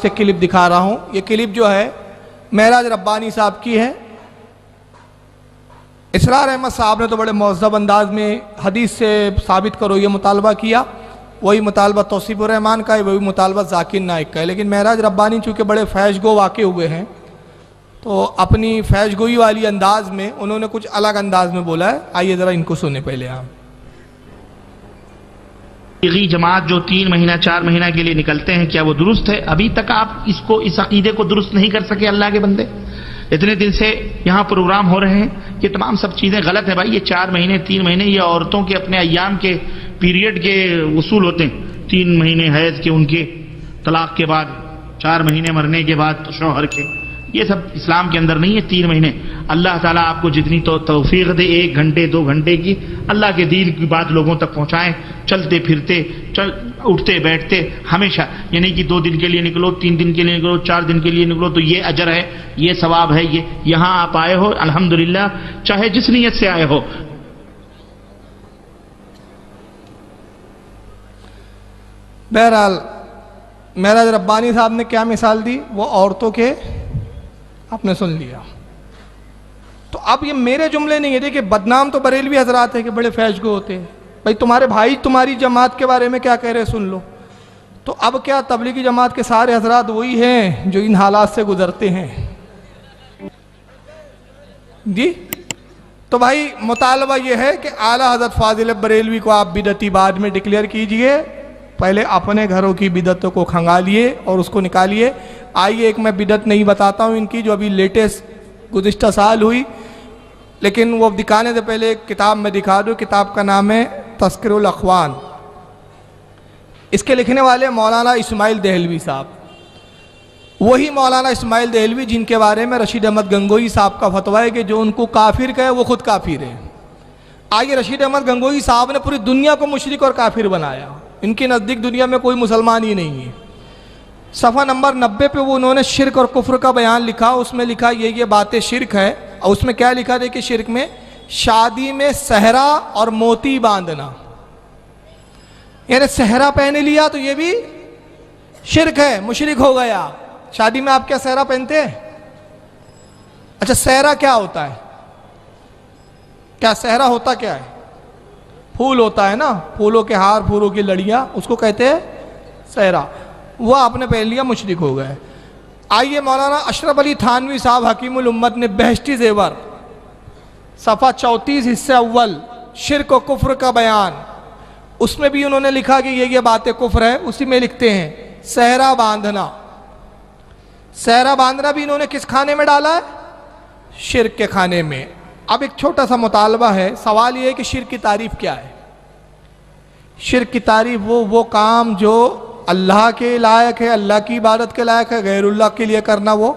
سے کلپ دکھا رہا ہوں. یہ کلپ جو ہے معراج ربانی صاحب کی ہے. اسرار احمد صاحب نے تو بڑے مہذب انداز میں حدیث سے ثابت کرو یہ مطالبہ کیا. وہی مطالبہ توصیف الرحمان کا ہے, وہی مطالبہ ذاکر نائک کا ہے. لیکن معراج ربانی چونکہ بڑے فیض گو واقع ہوئے ہیں تو اپنی فیض گوئی والی انداز میں انہوں نے کچھ الگ انداز میں بولا ہے. آئیے ذرا ان کو سنیں پہلے آپ. تبلیغی جماعت جو 3 مہینہ 4 مہینہ کے لیے نکلتے ہیں, کیا وہ درست ہے؟ ابھی تک آپ اس عقیدے کو درست نہیں کر سکے. اللہ کے بندے اتنے دن سے یہاں پروگرام ہو رہے ہیں, یہ تمام سب چیزیں غلط ہیں بھائی. یہ 4 مہینے 3 مہینے یہ عورتوں کے اپنے ایام کے پیریڈ کے وصول ہوتے ہیں. 3 مہینے حیض کے, ان کے طلاق کے بعد, 4 مہینے مرنے کے بعد شوہر کے, یہ سب اسلام کے اندر نہیں ہے. 3 مہینے اللہ تعالیٰ آپ کو جتنی توفیق دے 1 گھنٹے 2 گھنٹے کی, اللہ کے دین کی بات لوگوں تک پہنچائیں. چلتے پھرتے اٹھتے بیٹھتے ہمیشہ, یعنی کہ 2 دن کے لیے نکلو, 3 دن کے لیے نکلو, 4 دن کے لیے نکلو, تو یہ اجر ہے, یہ ثواب ہے. یہ یہاں آپ آئے ہو الحمدللہ, چاہے جس نیت سے آئے ہو. بہرحال معراج ربانی صاحب نے کیا مثال دی, وہ عورتوں کے آپ نے سن لیا. تو اب یہ میرے جملے نہیں ہے. دیکھیں بدنام تو بریلوی حضرات ہیں کہ بڑے فیض گو ہوتے ہیں. بھائی تمہارے بھائی تمہاری جماعت کے بارے میں کیا کہہ رہے سن لو. تو اب کیا تبلیغی جماعت کے سارے حضرات وہی ہیں جو ان حالات سے گزرتے ہیں جی؟ تو بھائی مطالبہ یہ ہے کہ اعلیٰ حضرت فاضل بریلوی کو آپ بدعتی بعد میں ڈکلیئر کیجئے. پہلے اپنے گھروں کی بدعتوں کو کھنگالیے اور اس کو نکالیے. آئیے ایک میں بدعت نہیں بتاتا ہوں ان کی جو ابھی لیٹسٹ گزشتہ سال ہوئی, لیکن وہ دکھانے سے پہلے ایک کتاب میں دکھا دوں. کتاب کا نام ہے تذکر الاخوان. اس کے لکھنے والے مولانا اسماعیل دہلوی صاحب, وہی مولانا اسماعیل دہلوی جن کے بارے میں رشید احمد گنگوئی صاحب کا فتویٰ ہے کہ جو ان کو کافر کہے وہ خود کافر ہے. آگے رشید احمد گنگوئی صاحب نے پوری دنیا کو مشرک اور کافر بنایا. ان کے نزدیک دنیا میں کوئی مسلمان ہی نہیں ہے. صفحہ نمبر 90 پہ وہ انہوں نے شرک اور کفر کا بیان لکھا. اس میں لکھا یہ باتیں شرک ہے. اور اس میں کیا لکھا تھا کہ شرک میں شادی میں صحرا اور موتی باندھنا, یعنی صحرا پہن لیا تو یہ بھی شرک ہے, مشرک ہو گیا. شادی میں آپ کیا صحرا پہنتے ہیں؟ اچھا صحرا کیا ہوتا ہے؟ کیا صحرا ہوتا کیا ہے؟ پھول ہوتا ہے نا, پھولوں کے ہار, پھولوں کی لڑیاں, اس کو کہتے ہیں صحرا. وہ آپ نے پہن لیا, مشرک ہو گئے. آئیے مولانا اشرف علی تھانوی صاحب حکیم الامت نے بہشتی زیور صفحہ 34 حصہ اول شرک و کفر کا بیان, اس میں بھی انہوں نے لکھا کہ یہ باتیں کفر ہے. اسی میں لکھتے ہیں صحرا باندھنا. صحرا باندھنا بھی انہوں نے کس کھانے میں ڈالا ہے؟ شرک کے کھانے میں. اب ایک چھوٹا سا مطالبہ ہے. سوال یہ ہے کہ شرک کی تعریف کیا ہے؟ شرک کی تعریف وہ کام جو اللہ کے لائق ہے, اللہ کی عبادت کے لائق ہے, غیر اللہ کے لیے کرنا وہ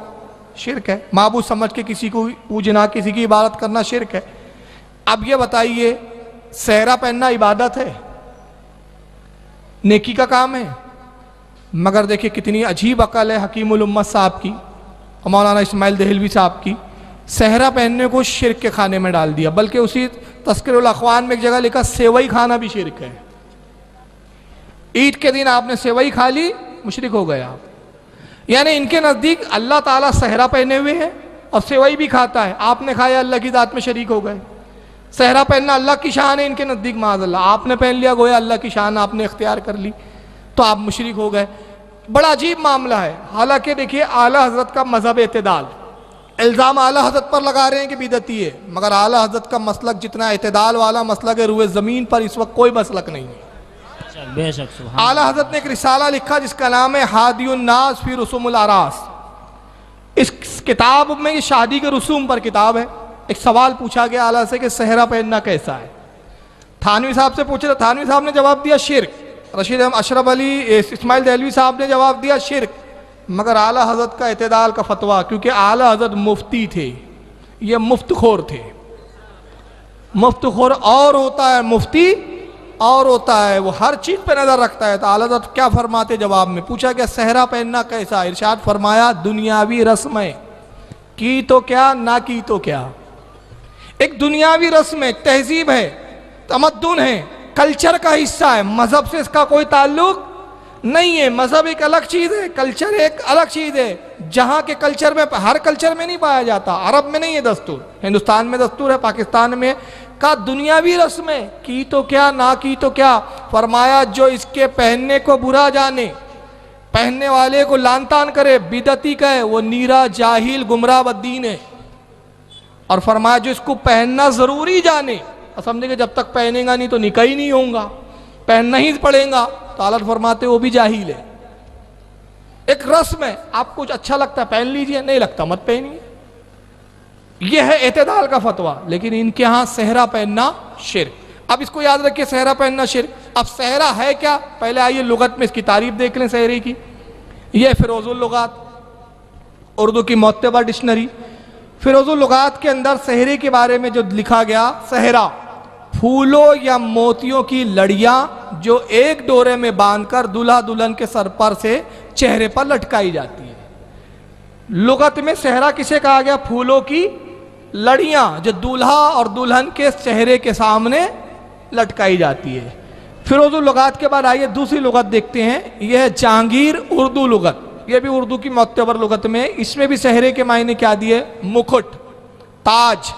شرک ہے. معبود سمجھ کے کسی کو پوجنا, کسی کی عبادت کرنا شرک ہے. اب یہ بتائیے صحرا پہننا عبادت ہے, نیکی کا کام ہے؟ مگر دیکھیں کتنی عجیب عقل ہے حکیم الامت صاحب کی اور مولانا اسماعیل دہلوی صاحب کی. صحرا پہننے کو شرک کے کھانے میں ڈال دیا. بلکہ اسی تذکر الاخوان میں ایک جگہ لکھا سیوئی کھانا بھی شرک ہے. عید کے دن آپ نے سیوئی کھا لی, مشرک ہو گیا. یعنی ان کے نزدیک اللہ تعالیٰ صحرا پہنے ہوئے ہے اور سیوئی بھی کھاتا ہے. آپ نے کھایا, اللہ کی ذات میں شریک ہو گئے. صحرا پہننا اللہ کی شان ہے ان کے نزدیک, معاذ اللہ. آپ نے پہن لیا, گویا اللہ کی شان آپ نے اختیار کر لی, تو آپ مشرک ہو گئے. بڑا عجیب معاملہ ہے. حالانکہ دیکھیے اعلیٰ حضرت کا مذہب اعتدال, الزام اعلیٰ حضرت پر لگا رہے ہیں کہ بدعتی ہے, مگر اعلیٰ حضرت کا مسلک جتنا اعتدال والا مسلک ہے, روئے زمین پر اس وقت کوئی مسلک نہیں ہے. اعلیٰ حضرت نے ایک رسالہ لکھا جس کا نام ہے ہادی الناس فی رسوم الاعراس. اس کتاب میں یہ شادی کے رسوم پر کتاب ہے. ایک سوال پوچھا گیا اعلیٰ سے کہ صحرا پہننا کیسا ہے. تھانوی صاحب سے پوچھا, تھانوی صاحب نے جواب دیا شرک. رشید اشرف علی اسماعیل دہلوی صاحب نے جواب دیا شرک. مگر اعلیٰ حضرت کا اعتدال کا فتویٰ, کیونکہ اعلیٰ حضرت مفتی تھے, یہ مفت خور تھے. مفت خور اور ہوتا ہے, مفتی اور ہوتا ہے, وہ ہر چیز پہ نظر رکھتا ہے. تو اعلیٰ حضرت کیا فرماتے جواب میں؟ پوچھا کہ صحرا پہننا کیسا؟ ارشاد فرمایا دنیاوی رسمیں کی تو کیا, نہ کی تو کیا. ایک دنیاوی رسم ہے, تہذیب ہے, تمدن ہے, کلچر کا حصہ ہے, مذہب سے اس کا کوئی تعلق نہیں ہے. مذہب ایک الگ چیز ہے, کلچر ایک الگ چیز ہے. جہاں کے کلچر میں, ہر کلچر میں نہیں پایا جاتا. عرب میں نہیں ہے دستور, ہندوستان میں دستور ہے, پاکستان میں کا دنیاوی رسم ہے. کی تو کیا, نہ کی تو کیا. فرمایا جو اس کے پہننے کو برا جانے, پہننے والے کو لان تان کرے, بدعتی کہے, وہ نیرا جاہل گمراہ بدین ہے. اور فرمایا جو اس کو پہننا ضروری جانے, سمجھے کہ جب تک پہنے گا نہیں تو نکاح ہی نہیں ہوگا, پہننا ہی پڑے گا, تو اللہ فرماتے وہ بھی جاہل ہے. ایک رسم ہے, آپ کو اچھا لگتا ہے پہن لیجئے, نہیں لگتا مت پہنیے. یہ ہے اعتدال کا فتویٰ. لیکن ان کے ہاں صحرا پہننا شرک. اب اس کو یاد رکھیے, صحرا پہننا شرک. اب صحرا ہے کیا؟ پہلے آئیے لغت میں اس کی تعریف دیکھ لیں صحرے کی. یہ فیروز اللغات, اردو کی معتبر ڈکشنری. فیروز اللغات کے اندر صحرے کے بارے میں جو لکھا گیا, صحرا پھولوں یا موتیوں کی لڑیاں جو ایک ڈورے میں باندھ کر دلہا دلہن کے سر پر سے چہرے پر لٹکائی جاتی ہے. لغت میں صحرا کسے کہا گیا؟ پھولوں کی لڑیاں جو دولہا اور دلہن کے چہرے کے سامنے لٹکائی جاتی ہے. فیروز اللغات کے بعد آئیے دوسری لغت دیکھتے ہیں. یہ ہے جہانگیر اردو لغت, یہ بھی اردو کی معتبر لغت میں. اس میں بھی صحرے کے معنی کیا دیے؟ مکھٹ, تاج,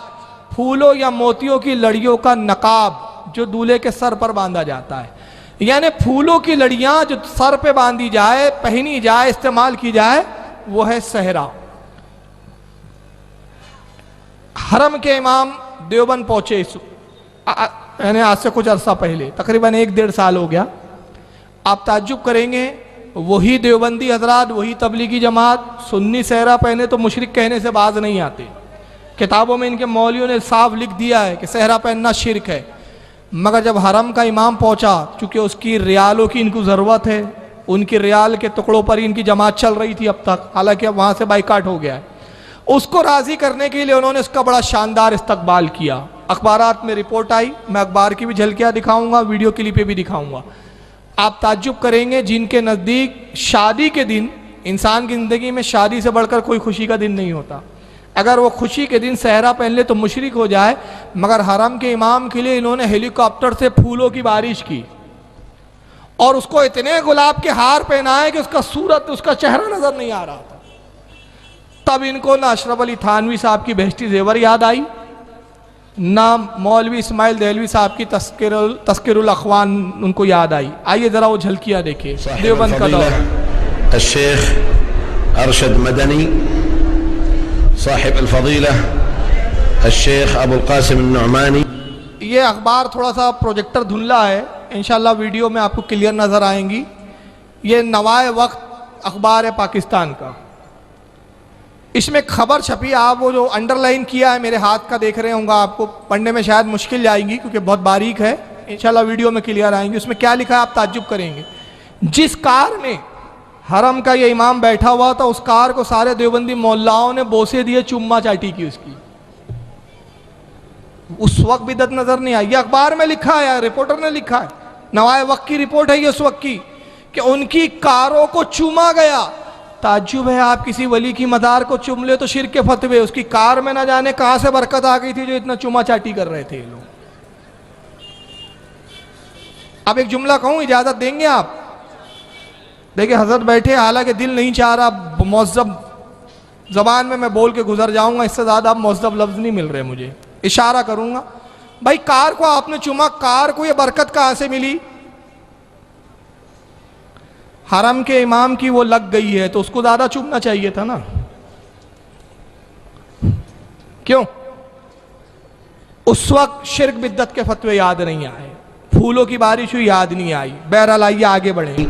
پھولوں یا موتیوں کی لڑیوں کا نقاب جو دولہے کے سر پر باندھا جاتا ہے. یعنی پھولوں کی لڑیاں جو سر پہ باندھی جائے, پہنی جائے, استعمال کی جائے, وہ ہے صحرا. حرم کے امام دیوبند پہنچے, یعنی آج سے کچھ عرصہ پہلے, تقریباً 1-1.5 سال ہو گیا. آپ تعجب کریں گے, وہی دیوبندی حضرات, وہی تبلیغی جماعت سنی صحرا پہنے تو مشرک کہنے سے باز نہیں آتے. کتابوں میں ان کے مولویوں نے صاف لکھ دیا ہے کہ صحرا پہننا شرک ہے. مگر جب حرم کا امام پہنچا, چونکہ اس کی ریالوں کی ان کو ضرورت ہے, ان کی ریال کے ٹکڑوں پر ان کی جماعت چل رہی تھی اب تک, حالانکہ اب وہاں سے بائیکاٹ ہو گیا ہے. اس کو راضی کرنے کے لیے انہوں نے اس کا بڑا شاندار استقبال کیا. اخبارات میں رپورٹ آئی, میں اخبار کی بھی جھلکیاں دکھاؤں گا, ویڈیو کلپیں بھی دکھاؤں گا. آپ تعجب کریں گے, جن کے نزدیک شادی کے دن, انسان کی زندگی میں شادی سے بڑھ کر کوئی خوشی کا دن نہیں ہوتا, اگر وہ خوشی کے دن صحرا پہن لے تو مشرک ہو جائے. مگر حرم کے امام کے لیے انہوں نے ہیلی کاپٹر سے پھولوں کی بارش کی, اور اس کو اتنے گلاب کے ہار پہنائے کہ اس کا صورت, اس کا چہرہ نظر نہیں آ رہا تھا. تب ان کو نہ اشرف علی تھانوی صاحب کی بہشتی زیور یاد آئی, نہ مولوی اسماعیل دہلوی صاحب کی تذکر الاخوان ان کو یاد آئی. آئیے ذرا وہ جھلکیاں دیکھیں. دیوبند کا دور, الشیخ ارشد مدنی, صاحب الفضیلہ الشیخ ابو القاسم النعمانی. یہ اخبار تھوڑا سا پروجیکٹر دھندلا ہے, انشاءاللہ ویڈیو میں آپ کو کلیئر نظر آئیں گی. یہ نوائے وقت اخبار ہے پاکستان کا. اس میں خبر چھپی, آپ وہ جو انڈر لائن کیا ہے میرے ہاتھ کا دیکھ رہے ہوں گا, آپ کو پڑھنے میں شاید مشکل جائیں گی کیونکہ بہت باریک ہے. انشاءاللہ ویڈیو میں کلیئر آئیں گی. اس میں کیا لکھا ہے آپ تعجب کریں گے. جس کار میں حرم کا یہ امام بیٹھا ہوا تھا, اس کار کو سارے دیوبندی مولاؤں نے بوسے دیے, چما چاٹی کی اس کی. اس وقت بدعت نظر نہیں آئی. یہ اخبار میں لکھا ہے, رپورٹر نے لکھا ہے, نوائے وقت کی رپورٹ ہے یہ اس وقت کی, کہ ان کی کاروں کو چوما گیا. تعجب ہے, آپ کسی ولی کی مزار کو چوم لے تو شرک کے فتوے, اس کی کار میں نہ جانے کہاں سے برکت آ گئی تھی جو اتنا چوما چاٹی کر رہے تھے یہ لوگ. اب ایک جملہ کہوں, اجازت دیں گے آپ؟ دیکھیں حضرت بیٹھے, حالانکہ دل نہیں چاہ رہا, مہذب زبان میں بول کے گزر جاؤں گا, اس سے زیادہ اب مہذب لفظ نہیں مل رہے مجھے, اشارہ کروں گا. بھائی کار کو آپ نے چوما, کار کو یہ برکت کہاں سے ملی؟ حرم کے امام کی وہ لگ گئی ہے تو اس کو زیادہ چومنا چاہیے تھا نا, کیوں؟ اس وقت شرک بدعت کے فتوے یاد نہیں آئے, پھولوں کی بارش ہوئی یاد نہیں آئی. بہرحال آئیے آگے بڑھیں.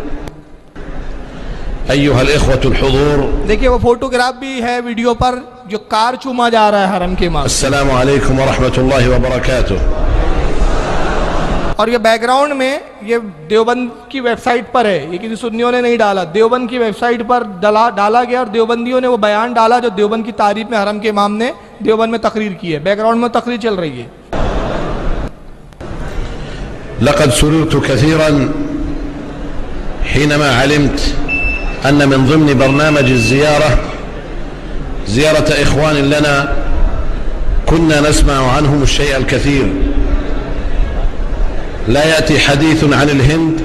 ایھا الاخوۃ الحضور, دیکھیے وہ فوٹوگراف بھی ہے ویڈیو پر, جو کار چوما جا رہا ہے حرم کے امام. السلام علیکم ورحمۃ اللہ وبرکاتہ. اور یہ بیک گراؤنڈ میں یہ دیوبند کی ویب سائٹ پر ہے, یہ کسی سنیوں نے نہیں ڈالا, دیوبند کی ویب سائٹ پر ڈالا گیا, اور دیوبندیوں نے وہ بیان ڈالا جو دیوبند کی تعریف میں حرم کے امام نے دیوبند میں تقریر کی ہے. بیک گراؤنڈ میں تقریر چل رہی ہے. لقد سررت كثيرا حينما علمت أن من ضمن برنامج الزيارة زيارة إخوان لنا كنا نسمع عنهم الشيء الكثير. لا يأتي حديث عن الهند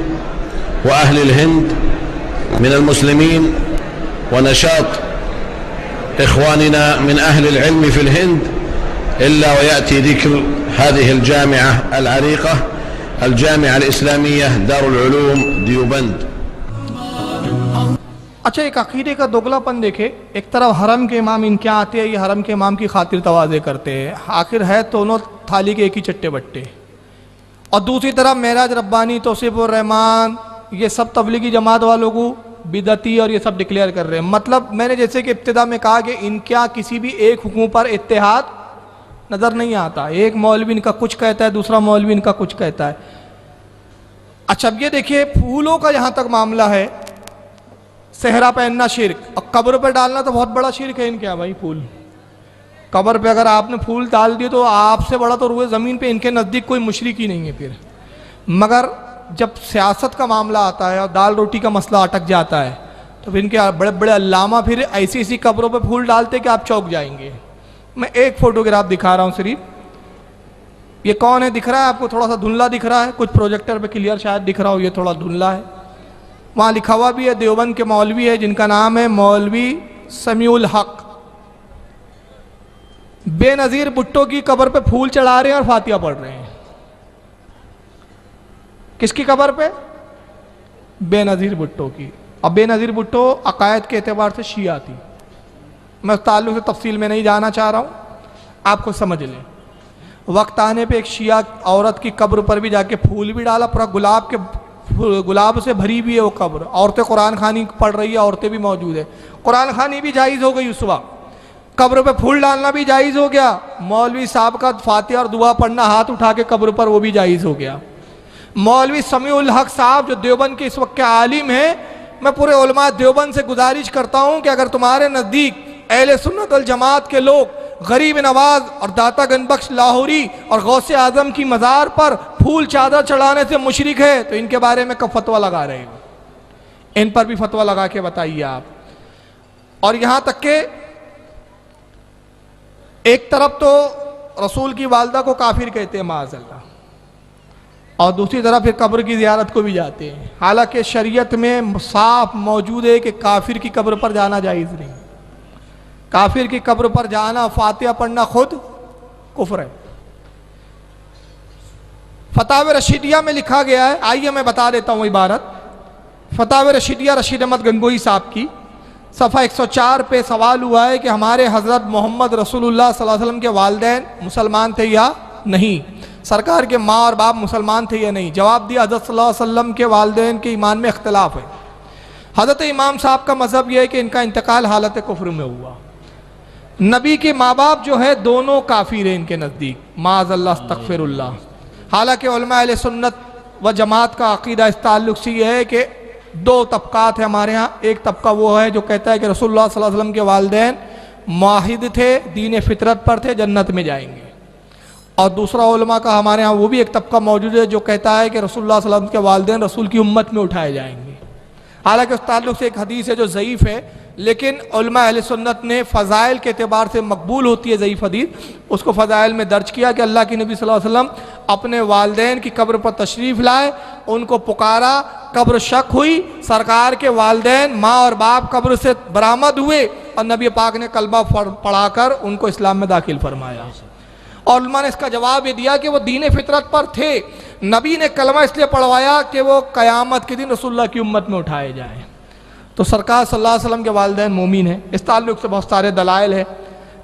وأهل الهند من المسلمين ونشاط إخواننا من أهل العلم في الهند إلا ويأتي ذكر هذه الجامعة العريقة الجامعة الإسلامية دار العلوم دیوبند. اچھا ایک عقیدے کا دوگلاپن دیکھے، ایک طرف حرم کے امام ان کے آتے ہیں، یہ حرم کے امام کی خاطر تواضع کرتے ہیں، آخر ہے دونوں تھالی کے ایک ہی چٹے بٹے، اور دوسری طرف معراج ربانی، توصیف الرحمان، یہ سب تبلیغی جماعت والوں کو بدعتی اور یہ سب ڈکلیئر کر رہے ہیں. مطلب میں نے جیسے کہ ابتدا میں کہا کہ ان کا کسی بھی ایک حکم پر اتحاد نظر نہیں آتا، ایک مولوی ان کا کچھ کہتا ہے، دوسرا مولوی ان کا کچھ کہتا ہے. اچھا اب یہ دیکھیے پھولوں کا یہاں تک معاملہ ہے، صحرا پہننا شرک، اور قبر پہ ڈالنا تو بہت بڑا شرک ہے ان کے. بھائی پھول قبر پہ اگر آپ نے پھول ڈال دیے تو آپ سے بڑا تو روئے زمین پہ ان کے نزدیک کوئی مشرک ہی نہیں ہے پھر. مگر جب سیاست کا معاملہ آتا ہے اور دال روٹی کا مسئلہ اٹک جاتا ہے تو پھر ان کے بڑے بڑے علامہ پھر ایسی ایسی قبروں پہ پھول ڈالتے کہ آپ چوک جائیں گے. میں ایک فوٹوگراف دکھا رہا ہوں صرف. یہ کون ہے دکھ رہا ہے آپ کو؟ تھوڑا سا دھندلا دکھ رہا ہے، کچھ پروجیکٹر پہ کلیئر شاید دکھ رہا ہو، یہ تھوڑا دھندلا ہے. وہاں لکھا ہوا بھی ہے دیوبند کے مولوی ہے جن کا نام ہے مولوی سمیع الحق. بے نظیر بھٹو کی قبر پہ پھول چڑھا رہے ہیں اور فاتحہ پڑھ رہے ہیں. کس کی قبر پہ؟ بے نظیر بھٹو کی. اب بے نظیر بھٹو عقائد کے اعتبار سے شیعہ تھی، میں اس تعلق سے تفصیل میں نہیں جانا چاہ رہا ہوں، آپ کو سمجھ لیں. وقت آنے پہ ایک شیعہ عورت کی قبر پر بھی جا کے پھول بھی ڈالا، پورا گلاب سے بھری بھی ہے وہ قبر. عورتیں قرآن خوانی پڑھ رہی ہے، عورتیں بھی موجود ہے، قرآن خوانی بھی جائز ہو گئی اس وقت، قبر پہ پھول ڈالنا بھی جائز ہو گیا. مولوی صاحب کا فاتحہ اور دعا پڑھنا ہاتھ اٹھا کے قبر پر وہ بھی جائز ہو گیا. مولوی سمیع الحق صاحب جو دیوبند کے اس وقت کے عالم ہیں، میں پورے علماء دیوبند سے گزارش کرتا ہوں کہ اگر تمہارے نزدیک اہل سنت والجماعت کے لوگ غریب نواز اور داتا گنج بخش لاہوری اور غوث اعظم کی مزار پر پھول چادر چڑھانے سے مشرک ہے تو ان کے بارے میں کب فتویٰ لگا رہے ہو؟ ان پر بھی فتویٰ لگا کے بتائیے آپ. اور یہاں تک کہ ایک طرف تو رسول کی والدہ کو کافر کہتے ہیں معاذ اللہ، اور دوسری طرف پھر قبر کی زیارت کو بھی جاتے ہیں، حالانکہ شریعت میں صاف موجود ہے کہ کافر کی قبر پر جانا جائز نہیں. کافر کی قبر پر جانا، فاتحہ پڑھنا خود کفر ہے. فتاوی رشیدیہ میں لکھا گیا ہے، آئیے میں بتا دیتا ہوں عبارت. فتاوی رشیدیہ رشید احمد گنگوہی صاحب کی صفحہ 104 پہ سوال ہوا ہے کہ ہمارے حضرت محمد رسول اللہ صلی اللہ علیہ وسلم کے والدین مسلمان تھے یا نہیں، سرکار کے ماں اور باپ مسلمان تھے یا نہیں؟ جواب دیا حضرت صلی اللہ علیہ وسلم کے والدین کے ایمان میں اختلاف ہے. حضرت امام صاحب کا مذہب یہ ہے کہ ان کا انتقال حالت کفر میں ہوا. نبی کے ماں باپ جو ہے دونوں کافر ہیں ان کے نزدیک، معاذ اللہ استغفر اللہ. حالانکہ علماء اہل سنت و جماعت کا عقیدہ اس تعلق سے یہ ہے کہ دو طبقات ہیں ہمارے ہاں. ایک طبقہ وہ ہے جو کہتا ہے کہ رسول اللہ صلی اللہ علیہ وسلم کے والدین موحد تھے، دین فطرت پر تھے، جنت میں جائیں گے. اور دوسرا علماء کا ہمارے ہاں وہ بھی ایک طبقہ موجود ہے جو کہتا ہے کہ رسول اللہ صلی اللہ علیہ وسلم کے والدین رسول کی امت میں اٹھائے جائیں گے. حالانکہ اس تعلق سے ایک حدیث ہے جو ضعیف ہے، لیکن علماء اہل سنت نے فضائل کے اعتبار سے مقبول ہوتی ہے ضعیف حدیث، اس کو فضائل میں درج کیا کہ اللہ کے نبی صلی اللہ علیہ وسلم اپنے والدین کی قبر پر تشریف لائے، ان کو پکارا، قبر شق ہوئی، سرکار کے والدین ماں اور باپ قبر سے برآمد ہوئے اور نبی پاک نے کلمہ پڑھا کر ان کو اسلام میں داخل فرمایا. اور علماء نے اس کا جواب یہ دیا کہ وہ دین فطرت پر تھے، نبی نے کلمہ اس لیے پڑھوایا کہ وہ قیامت کے دن رسول اللہ کی امت میں اٹھائے جائیں. تو سرکار صلی اللہ علیہ وسلم کے والدین مومن ہیں. اس تعلق سے بہت سارے دلائل ہیں،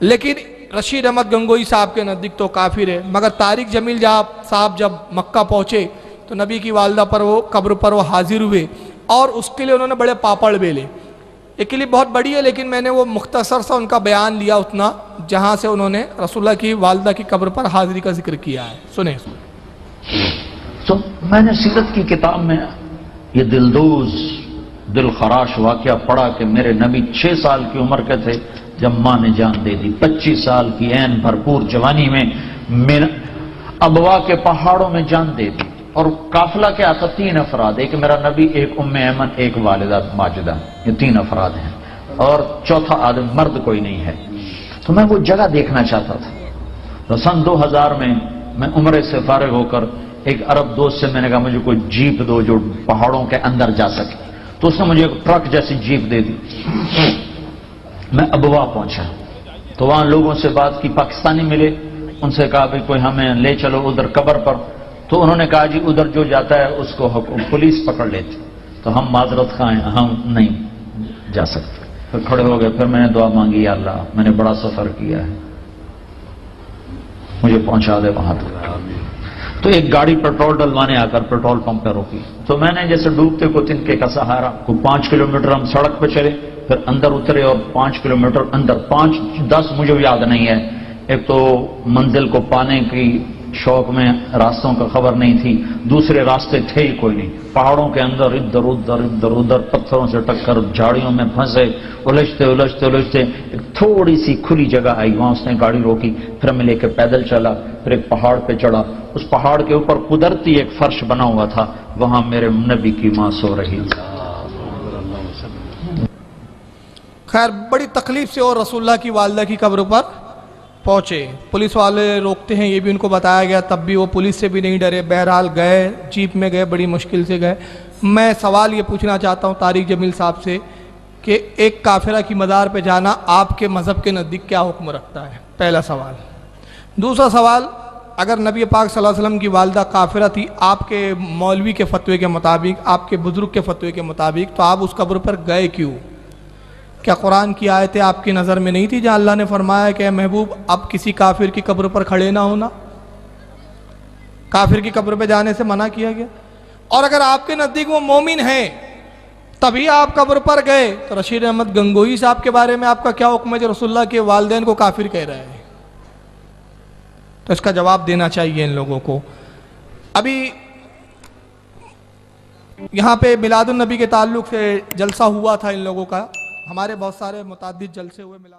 لیکن رشید احمد گنگوہی صاحب کے نزدیک تو کافر ہے. مگر طارق جمیل صاحب جب مکہ پہنچے تو نبی کی والدہ پر وہ قبر پر وہ حاضر ہوئے اور اس کے لیے انہوں نے بڑے پاپڑ بیلے. ایک کلپ بہت بڑی ہے لیکن میں نے وہ مختصر سا ان کا بیان لیا اتنا، جہاں سے انہوں نے رسول اللہ کی والدہ کی قبر پر حاضری کا ذکر کیا ہے. سنیں اس کو. تو میں نے سیرت کی کتاب میں یہ دلدوز دل خراش واقعہ پڑھا کہ میرے نبی 6 سال کی عمر کے تھے جب ماں نے جان دے دی. 25 سال کی عین بھرپور جوانی میں میرا ابوا کے پہاڑوں میں جان دے دی. اور قافلہ کے آتا 3 افراد، ایک میرا نبی، ایک ام ایمن، ایک والدہ ماجدہ، یہ 3 افراد ہیں اور چوتھا آدمی مرد کوئی نہیں ہے. تو میں وہ جگہ دیکھنا چاہتا تھا. تو سن 2000 میں عمرے سے فارغ ہو کر ایک عرب دوست سے میں نے کہا مجھے کوئی جیپ دو جو پہاڑوں کے اندر جا سکے. تو اس نے مجھے ایک ٹرک جیسی جیپ دے دی. میں ابوا پہنچا تو وہاں لوگوں سے بات کی, پاکستانی ملے, ان سے کہا بھی کوئی ہمیں لے چلو ادھر قبر پر. تو انہوں نے کہا جی ادھر جو جاتا ہے اس کو پولیس پکڑ لیتی. تو ہم معذرت خواہ ہیں, ہم نہیں جا سکتے. پھر کھڑے ہو گئے. پھر میں نے دعا مانگی, یا اللہ میں نے بڑا سفر کیا ہے, مجھے پہنچا دے وہاں تک. تو ایک گاڑی پیٹرول ڈلوانے آ کر پیٹرول پمپ پہ روکی. تو میں نے جیسے ڈوبتے کو تنکے کا سہارا کو 5 کلومیٹر ہم سڑک پہ چلے, پھر اندر اترے اور 5 کلومیٹر اندر, 5-10 مجھے یاد نہیں ہے. ایک تو منزل کو پانے کی شوق میں راستوں کا خبر نہیں تھی, دوسرے راستے تھے ہی کوئی نہیں. پہاڑوں کے اندر ادھر ادھر پتھروں سے ٹکر, جھاڑیوں میں پھنسے, الجھتے. ایک تھوڑی سی کھلی جگہ آئی, وہاں اس نے گاڑی روکی. پھر میں لے کے پیدل چلا, پھر ایک پہاڑ پہ چڑھا. اس پہاڑ کے اوپر قدرتی ایک فرش بنا ہوا تھا, وہاں میرے نبی کی ماں سو رہی تھی. خیر بڑی تکلیف سے اور رسول اللہ کی والدہ کی قبر پر پہنچے. پولیس والے روکتے ہیں, یہ بھی ان کو بتایا گیا, تب بھی وہ پولیس سے بھی نہیں ڈرے. بہرحال گئے, جیپ میں گئے, بڑی مشکل سے گئے. میں سوال یہ پوچھنا چاہتا ہوں طارق جمیل صاحب سے کہ ایک کافرہ کی مزار پہ جانا آپ کے مذہب کے نزدیک کیا حکم رکھتا ہے؟ پہلا سوال. دوسرا سوال, اگر نبی پاک صلی اللہ علیہ وسلم کی والدہ کافرہ تھی آپ کے مولوی کے فتوے کے مطابق, آپ کے بزرگ کے فتوے کے مطابق, تو آپ اس قبر پر گئے کیوں؟ کیا قرآن کی آیتیں آپ کی نظر میں نہیں تھی جہاں اللہ نے فرمایا کہ اے محبوب اب کسی کافر کی قبر پر کھڑے نہ ہونا؟ کافر کی قبر پہ جانے سے منع کیا گیا. اور اگر آپ کے نزدیک وہ مومن ہیں تبھی آپ قبر پر گئے, تو رشید احمد گنگوہی صاحب کے بارے میں آپ کا کیا حکم ہے جو رسول اللہ کے والدین کو کافر کہہ رہے ہیں؟ تو اس کا جواب دینا چاہیے ان لوگوں کو. ابھی یہاں پہ میلاد النبی کے تعلق سے جلسہ ہوا تھا ان لوگوں کا, ہمارے بہت سارے متعدد جلسے ہوئے میلاد